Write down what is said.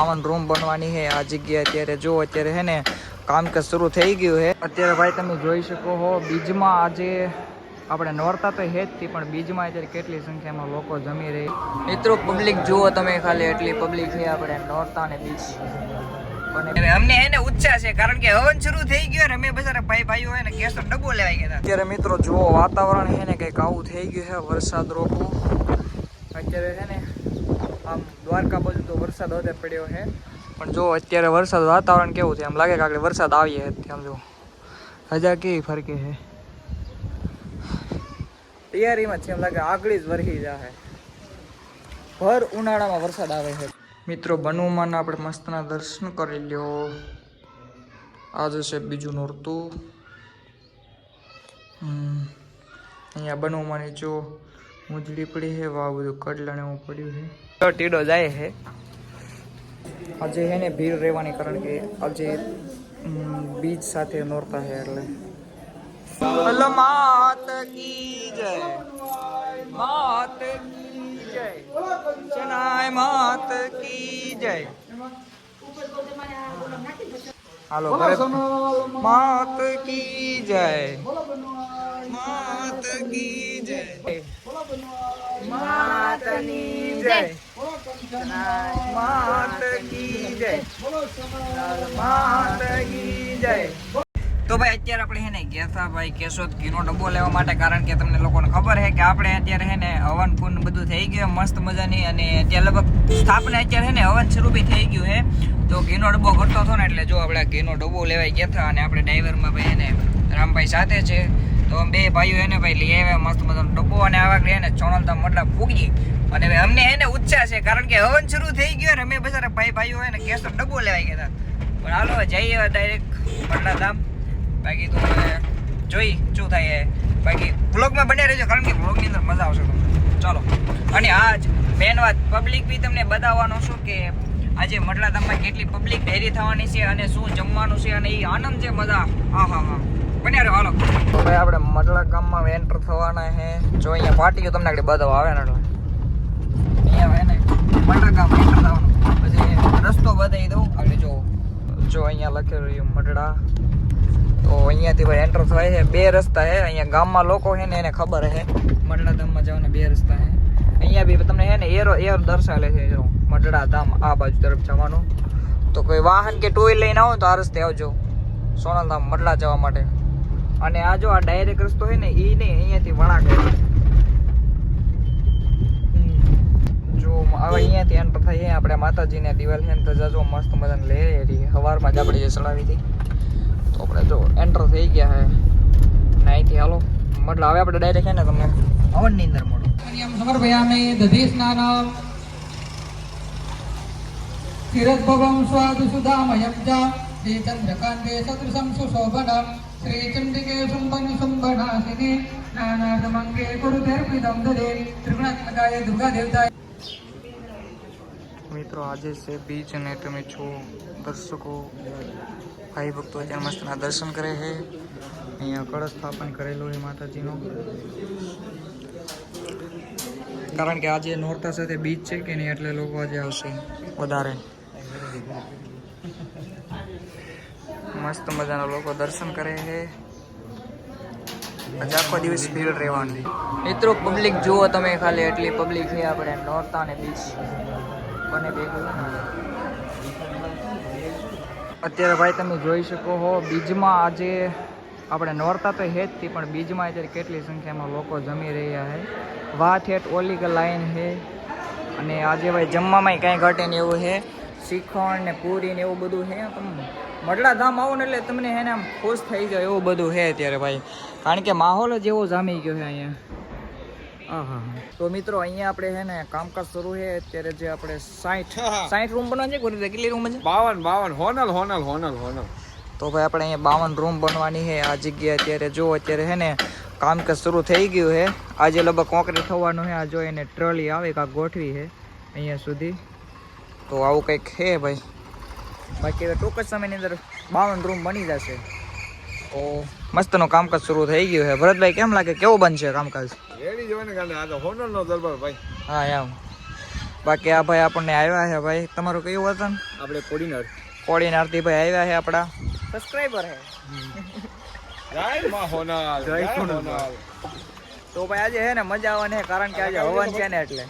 52 room બનવાની છે આ જગ્યા। અત્યારે જો અત્યારે હે ને કામકાજ શરૂ થઈ ગયું છે। અત્યારે ભાઈ તમે જોઈ શકો છો બીજમાં આજે આપણે નોરતા તો હે જ થી પણ બીજમાં અત્યારે કેટલી સંખ્યામાં લોકો જમી રહી। મિત્રો પબ્લિક જુઓ તમે ખાલી એટલી પબ્લિક છે આપણે નોરતા અને બીજ અને અમને હે ને ઉત્સાહ છે કારણ કે હવન શરૂ થઈ ગયો ને અમે બજાર ભાઈઓ હે ને ગેસનો ડબ્બો લેવાઈ ગયા। અત્યારે મિત્રો જુઓ વાતાવરણ છે ને કંઈક આવું થઈ ગયું છે વરસાદ રોકો અત્યારે છે ને આમ દ્વારકા બાજુ તો વરસાદ વધારે પડ્યો છે પણ જો અત્યારે વરસાદ વાતાવરણ કેવું છે એમ લાગે કે આગળ વરસાદ આવીએ આમ જો હજા કેવી ફરકે છે તૈયારીમાં છે એમ લાગે આગળ જ વરસી જાય ભર ઉનાળામાં વરસાદ આવે છે। મિત્રો બનુમાના આપણે મસ્તના દર્શન કરી લ્યો। આજે છે બીજું નોરતું। અહીંયા બનુમાની જો મુજડી પડી છે વાહ બધું કડલાને એવું પડ્યું છે ટીડો જાય છે। આજે હે ને ભીડ રહેવાની કારણ કે આજે બીજ સાથે નોરતા છે એટલે માત કી જય માત કી જય ચનાય માત કી જય હાલો માત કી જય માત કી જય માતની જય માત કી જય માત કી જય। તો ભાઈ અત્યારે આપણે હે ને ગયા હતા ભાઈ કેશોદ ઘીનો ડબ્બો લેવા માટે કારણ કે તમને લોકોને ખબર છે કે આપણે અત્યારે હે ને હવન કુંડ બધું થઈ ગયું મસ્ત મજાની અને અત્યારે લગભગ સ્થાપના અત્યારે હે ને હવન શરૂ બી થઈ ગયું છે તો ઘીનો ડબ્બો ઘટતો હતો ને એટલે જો આપણે ઘીનો ડબ્બો લેવાઈ ગયા હતા અને આપણે ડ્રાઈવરમાં ભાઈ હે ને રામભાઈ સાથે છે તો બે ભાઈઓ હે ને ભાઈ લઈ આવ્યા મસ્ત મજાનો ડબ્બો અને આવા ગયા ને ચોણલધામ મતલબ પૂગી અને અમને હે ને ઉત્સાહ છે કારણ કે હવન શરૂ થઈ ગયો ને અમે બજાર ભાઈઓ હે ને ગેસનો ડબ્બો લેવાઈ ગયા હતા પણ હાલો જઈએ ડાયરેક્ટ મરલાધામ બાકી તો જોઈ શું થાય બાકી બ્લોગમાં બને રહેજો કારણ કે બ્લોગની અંદર મજા આવશે તમને ચાલો। અને આજ મેન વાત પબ્લિક બી તમને બતાવવાનો છું કે આજે મરલાધામમાં કેટલી પબ્લિક ભેરી થવાની છે અને શું જમવાનું છે અને એ આનંદ છે મજા હા બન્યા રહ્યો હાલો। તો ભાઈ આપણે મરલા ગામમાં એન્ટર થવાના છે જો અહીંયા પાર્ટીઓ તમને આગળ બતાવવા આવે ને એટલે અહીંયા હે ને મરલા ગામ એન્ટર થવાનું પછી રસ્તો બતાવી દઉં આગળ જો અહીંયા લખેલું મરડા તો અહીંયાથી ભાઈ એન્ટર થાય છે બે રસ્તા છે અહીંયા ગામમાં લોકો છે ને એને ખબર છે મરડા ધામમાં જવાના બે રસ્તા છે અહીંયા બી તમને છે ને એર દર્શાવે છે જો મરડા ધામ આ બાજુ તરફ જવાનું તો કોઈ વાહન કે ટુ વ્હીલ લઈને આવો તો આ રસ્તે આવજો સોનલધામ મરડા જવા માટે અને આ જો આ ડાયરેક્ટ રસ્તો છે ને એ નહીં અહીંયાથી વળાંક જો હવે અહીંયાથી એન્ટર થઈએ આપણે માતાજીને દિવાલ છે ને તો જો મસ્ત મજાને લઈ રહી સવારમાં જ આપણે જે ચડાવી હતી તો આપણે જો એન્ટર થઈ ગયા હે અહીંથી હાલો મતલબ હવે આપણે ડાયરેક્ટ છે ને તમને હવનની અંદર મળો સમર્પયામિ દધી સ્નાનમ તિરદ્ભવમ સ્વાદુ સુધામયમ ચ શ્રી ચંદ્રકાંતે સદૃશમ સુશોભનમ શ્રી ચંડિકે સંબનાશિની નાનાર્ધમંગે ગુરુદેર્પિદમ દદે ત્રિગુણાત્મકાય દુર્ગા દેવતા। મિત્રો આજે છે બીચ અને તમે છો દર્શકો ભાઈ ભક્તો ત્યાં મસ્તના દર્શન કરે છે અહીંયા કળશ સ્થાપન કરેલું છે માતાજીનો કારણ કે આજે નોરતા સાથે બીચ છે કે નહીં એટલે લોકો આજે આવશે વધારે મસ્ત મજાના લોકો દર્શન કરે છે આજે આખો દિવસ ભીડ રહેવાની। મિત્રો પબ્લિક જુઓ તમે ખાલી એટલી પબ્લિક છે આપણે નોરતા અને બીચ બને ભેગું અત્યારે ભાઈ તમે જોઈ શકો છો બીજમાં આજે આપણે નોરતા તો હે જ થી પણ બીજમાં અત્યારે કેટલી સંખ્યામાં લોકો જમી રહ્યા છે વાહ ઠેઠ ઓલી લાઈન છે અને આજે ભાઈ જમવામાં કાંઈ ઘટે ને એવું છે શ્રીખંડ ને પૂરી ને એવું બધું છે તમે મરલા ધામ આવો ને એટલે તમને હે ને આમ ખુશ થઈ જાય એવું બધું છે અત્યારે ભાઈ કારણ કે માહોલ જ એવો જામી ગયો છે અહીંયા તો મિત્રો અહીંયા આપણે છે ને કામકાજ શરૂ છે અત્યારે જે આપણે 60 રૂમ બનવા છે કેટલી રૂમ છે 52 હોનલ તો ભાઈ આપણે અહીંયા 52 રૂમ બનવાની છે આ જગ્યાએ અત્યારે જો અત્યારે છે ને કામકાજ શરૂ થઈ ગયું છે આજે લગભગ કોન્ક્રીટ થવાનું છે આ જો એને ટ્રોલી આવે કાંક ગોઠવી છે અહીંયા સુધી તો આવું કંઈક છે ભાઈ બાકી હવે ટૂંક જ સમયની અંદર 52 રૂમ બની જશે તો મસ્તનું કામકાજ શરૂ થઈ ગયું છે ભરતભાઈ કેમ લાગે કેવું બનશે કામકાજ રેડી જવાની ગાલે આ તો હોનલનો દરબાર ભાઈ હા એમ બાકી આ ભાઈ આપણને આવ્યા છે ભાઈ. તમારું કયું વતન? આપણે કોડીનર. કોડીનારથી ભાઈ આવ્યા છે આપણા સબસ્ક્રાઈબર છે. જય માં હોનલ. જય સોનલ. તો ભાઈ આજે છે ને મજા આવવાની છે કારણ કે આજે હવન છે ને એટલે